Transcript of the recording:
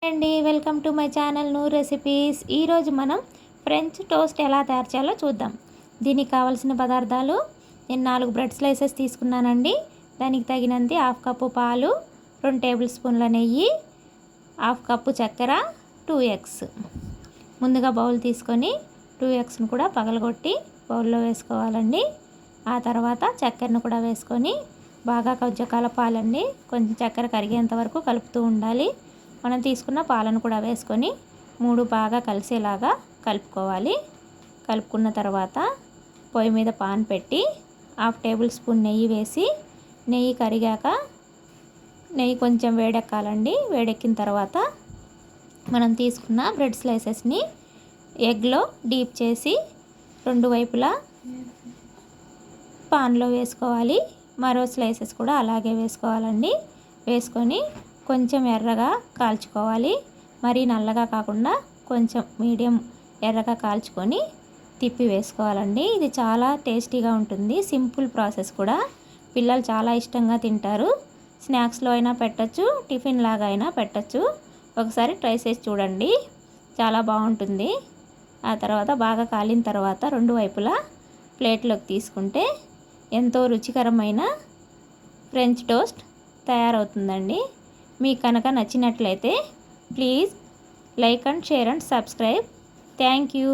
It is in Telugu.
అండి welcome to my channel Noor recipes. ఈరోజు మనం ఫ్రెంచ్ టోస్ట్ ఎలా తయారు చేయాలో చూద్దాం. దీనికి కావాల్సిన పదార్థాలు, నేను 4 బ్రెడ్ స్లైసెస్ తీసుకున్నానండి. దానికి తగినంత 1/2 కప్పు పాలు, 2 టేబుల్ స్పూన్ల నెయ్యి, 1/2 కప్పు చక్కెర, 2 ఎగ్స్. ముందుగా బౌల్ తీసుకొని 2 ఎగ్స్ను కూడా పగలగొట్టి బౌల్లో వేసుకోవాలండి. ఆ తర్వాత చక్కెరను కూడా వేసుకొని బాగా కొంచెం కలపాలండి. కొంచెం చక్కెర కరిగేంత వరకు కలుపుతూ ఉండాలి. మనం తీసుకున్న పాలను కూడా వేసుకొని 3 బాగా కలిసేలాగా కలుపుకోవాలి. కలుపుకున్న తర్వాత పొయ్యి మీద పాన్ పెట్టి 1/2 టేబుల్ స్పూన్ నెయ్యి వేసి, నెయ్యి కరిగాక నెయ్యి కొంచెం వేడెక్కాలండి. వేడెక్కిన తర్వాత మనం తీసుకున్న బ్రెడ్ స్లైసెస్ని ఎగ్లో డీప్ చేసి 2 వైపులా పాన్లో వేసుకోవాలి. మరో స్లైసెస్ కూడా అలాగే వేసుకోవాలండి. వేసుకొని కొంచెం ఎర్రగా కాల్చుకోవాలి. మరీ నల్లగా కాకుండా కొంచెం మీడియం ఎర్రగా కాల్చుకొని తిప్పి వేసుకోవాలండి. ఇది చాలా టేస్టీగా ఉంటుంది. సింపుల్ ప్రాసెస్ కూడా. పిల్లలు చాలా ఇష్టంగా తింటారు. స్నాక్స్లో అయినా పెట్టచ్చు, టిఫిన్ లాగా అయినా పెట్టచ్చు. ఒకసారి ట్రై చేసి చూడండి, చాలా బాగుంటుంది. ఆ తర్వాత బాగా కాలిన తర్వాత 2 వైపులా ప్లేట్లోకి తీసుకుంటే ఎంతో రుచికరమైన ఫ్రెంచ్ టోస్ట్ తయారవుతుందండి. మీకు కనుక నచ్చినట్లయితే please like and share and subscribe. Thank you.